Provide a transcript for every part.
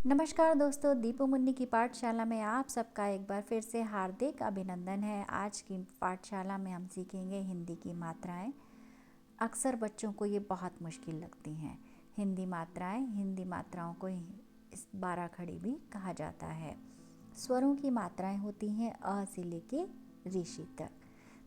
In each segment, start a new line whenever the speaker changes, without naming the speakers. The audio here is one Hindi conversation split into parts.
नमस्कार दोस्तों, दीपू मुन्नी की पाठशाला में आप सबका एक बार फिर से हार्दिक अभिनंदन है। आज की पाठशाला में हम सीखेंगे हिंदी की मात्राएं। अक्सर बच्चों को ये बहुत मुश्किल लगती हैं। हिंदी मात्राओं को इस 12 खड़ी भी कहा जाता है। स्वरों की मात्राएं होती हैं अ से लेके ऋषि तक।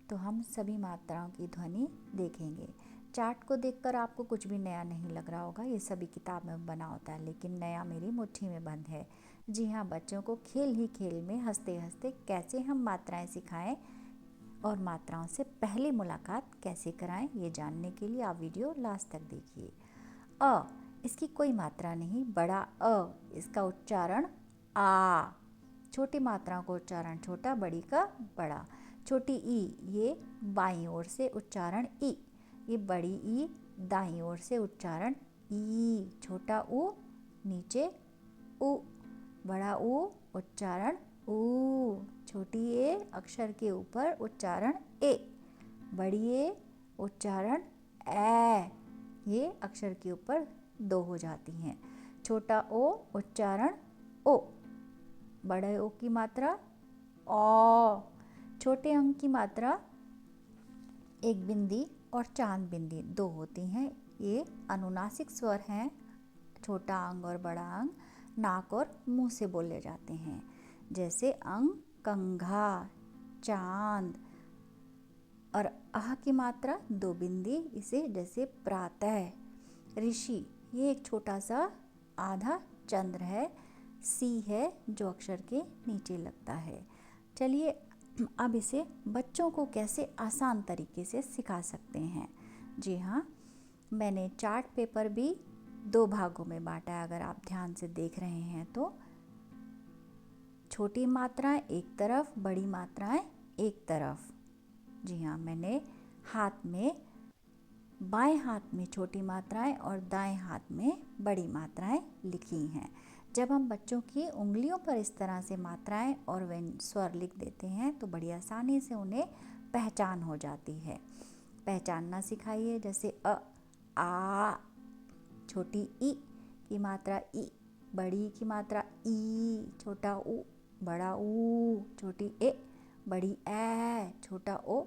तो हम सभी मात्राओं की ध्वनि देखेंगे। चार्ट को देखकर आपको कुछ भी नया नहीं लग रहा होगा, ये सभी किताब में बना होता है, लेकिन नया मेरी मुट्ठी में बंद है। जी हाँ, बच्चों को खेल ही खेल में हंसते हंसते कैसे हम मात्राएं सिखाएं और मात्राओं से पहली मुलाकात कैसे कराएं, ये जानने के लिए आप वीडियो लास्ट तक देखिए। अ, इसकी कोई मात्रा नहीं, बड़ा अ, इसका उच्चारण आ। छोटी मात्राओं का उच्चारण छोटा, बड़ी का बड़ा। छोटी ई, ये बाईं ओर से उच्चारण ई। ये बड़ी ई, दाईं ओर से उच्चारण ई। छोटा ऊ, नीचे उ। बड़ा ऊ, उच्चारण ऊ। छोटी ए, अक्षर के ऊपर उच्चारण ए। बड़ी ए, उच्चारण ए। ये अक्षर के ऊपर दो हो जाती हैं। छोटा ओ, उच्चारण ओ। बड़े ओ की मात्रा ओ। छोटे अंक की मात्रा एक बिंदी और चांद बिंदी दो होती हैं। ये अनुनासिक स्वर हैं। छोटा अंग और बड़ा अंग नाक और मुंह से बोले जाते हैं। जैसे अंग कंघा, चांद। और आह की मात्रा दो बिंदी, इसे जैसे प्रातः। ऋषि, ये एक छोटा सा आधा चंद्र है। सी है जो अक्षर के नीचे लगता है। चलिए अब इसे बच्चों को कैसे आसान तरीके से सिखा सकते हैं। जी हाँ, मैंने चार्ट पेपर भी दो भागों में बांटा है, अगर आप ध्यान से देख रहे हैं तो। छोटी मात्राएं एक तरफ, बड़ी मात्राएं एक तरफ। जी हाँ, मैंने बाएं हाथ में छोटी मात्राएं और दाएं हाथ में बड़ी मात्राएं लिखी हैं। जब हम बच्चों की उंगलियों पर इस तरह से मात्राएं और स्वर लिख देते हैं तो बड़ी आसानी से उन्हें पहचान हो जाती है। पहचानना सिखाइए, जैसे अ, आ। छोटी ई की मात्रा ई, बड़ी की मात्रा ई। छोटा ऊ, बड़ा ऊ। छोटी ए, बड़ी ए। छोटा ओ,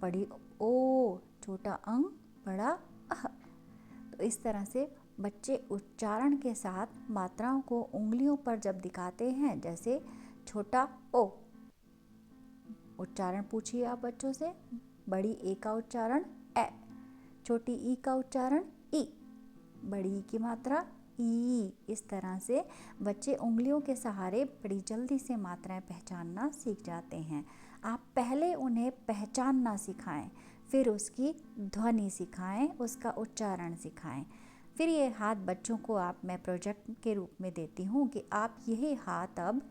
बड़ी ओ। छोटा अंग, बड़ा अह। तो इस तरह से बच्चे उच्चारण के साथ मात्राओं को उंगलियों पर जब दिखाते हैं, जैसे छोटा ओ, उच्चारण पूछिए आप बच्चों से। बड़ी ए का उच्चारण ए। छोटी ई का उच्चारण ई। बड़ी की मात्रा ई। इस तरह से बच्चे उंगलियों के सहारे बड़ी जल्दी से मात्राएं पहचानना सीख जाते हैं। आप पहले उन्हें पहचानना सिखाएं, फिर उसकी ध्वनि सिखाएं, उसका उच्चारण सिखाएं। फिर ये हाथ बच्चों को मैं प्रोजेक्ट के रूप में देती हूँ कि आप यही हाथ अब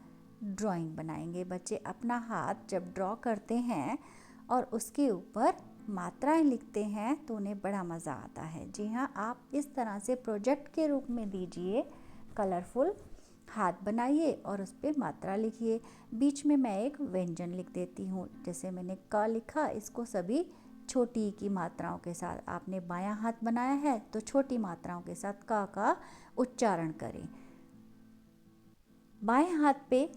ड्राइंग बनाएंगे। बच्चे अपना हाथ जब ड्रॉ करते हैं और उसके ऊपर मात्राएं लिखते हैं तो उन्हें बड़ा मज़ा आता है। जी हाँ, आप इस तरह से प्रोजेक्ट के रूप में दीजिए। कलरफुल हाथ बनाइए और उस पर मात्रा लिखिए। बीच में मैं एक व्यंजन लिख देती हूँ। जैसे मैंने क लिखा, इसको सभी छोटी की मात्राओं के साथ, आपने बायां हाथ बनाया है तो छोटी मात्राओं के साथ क का उच्चारण करें। बाएं हाथ पे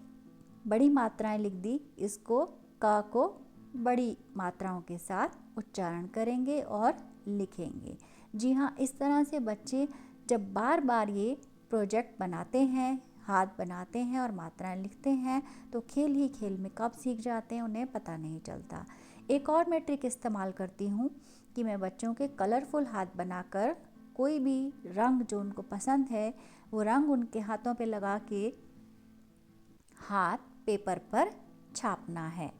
बड़ी मात्राएं लिख दी, इसको क को बड़ी मात्राओं के साथ उच्चारण करेंगे और लिखेंगे। जी हाँ, इस तरह से बच्चे जब बार बार ये प्रोजेक्ट बनाते हैं, हाथ बनाते हैं और मात्राएं लिखते हैं, तो खेल ही खेल में कब सीख जाते हैं उन्हें पता नहीं चलता। एक और मैं ट्रिक इस्तेमाल करती हूँ कि मैं बच्चों के कलरफुल हाथ बनाकर कोई भी रंग जो उनको पसंद है वो रंग उनके हाथों पे लगा के हाथ पेपर पर छापना है।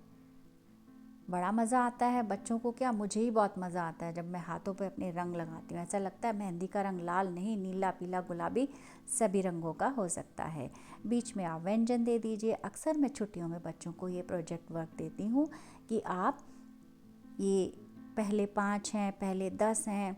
बड़ा मज़ा आता है बच्चों को, क्या मुझे ही बहुत मज़ा आता है जब मैं हाथों पे अपने रंग लगाती हूँ। ऐसा लगता है मेहंदी का रंग लाल नहीं, नीला, पीला, गुलाबी सभी रंगों का हो सकता है। बीच में आप व्यंजन दे दीजिए। अक्सर मैं छुट्टियों में बच्चों को ये प्रोजेक्ट वर्क देती हूँ कि आप ये पहले 5 हैं, पहले 10 हैं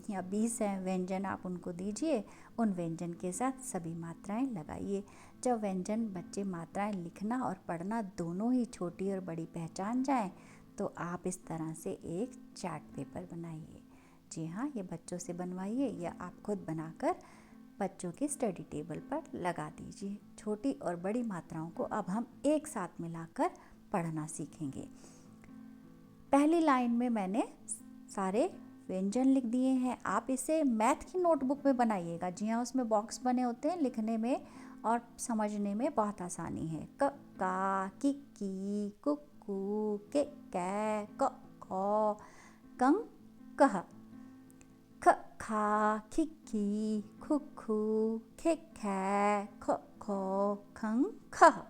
या 20 हैं व्यंजन आप उनको दीजिए। उन व्यंजन के साथ सभी मात्राएं लगाइए। जब व्यंजन बच्चे मात्राएं लिखना और पढ़ना दोनों ही छोटी और बड़ी पहचान जाएं, तो आप इस तरह से एक चार्ट पेपर बनाइए। जी हाँ, ये बच्चों से बनवाइए या आप खुद बनाकर बच्चों की स्टडी टेबल पर लगा दीजिए। छोटी और बड़ी मात्राओं को अब हम एक साथ मिलाकर पढ़ना सीखेंगे। पहली लाइन में मैंने सारे व्यंजन लिख दिए हैं। आप इसे मैथ की नोटबुक में बनाइएगा। जी हाँ, उसमें बॉक्स बने होते हैं, लिखने में और समझने में बहुत आसानी है। क का, कि कुक्कू, के कै, कौ, कं कह, ख खा, खिक्की, खुक्खू, खेखै, खो, खं खह,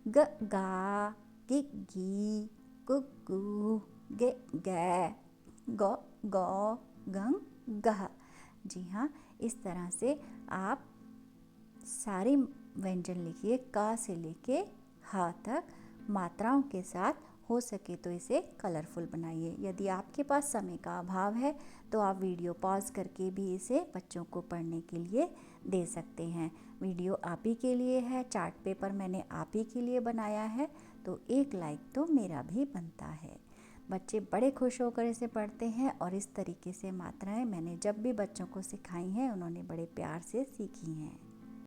ग गा, गिग्गी, गुग्गू, गे गै, गौ गौ, गं गह। जी हाँ, इस तरह से आप सारे व्यंजन लिखिए, क से लेके ह तक मात्राओं के साथ। हो सके तो इसे कलरफुल बनाइए। यदि आपके पास समय का अभाव है तो आप वीडियो पॉज करके भी इसे बच्चों को पढ़ने के लिए दे सकते हैं। वीडियो आप ही के लिए है, चार्ट पेपर मैंने आप ही के लिए बनाया है, तो एक लाइक तो मेरा भी बनता है। बच्चे बड़े खुश होकर इसे पढ़ते हैं और इस तरीके से मात्राएं मैंने जब भी बच्चों को सिखाई हैं उन्होंने बड़े प्यार से सीखी हैं।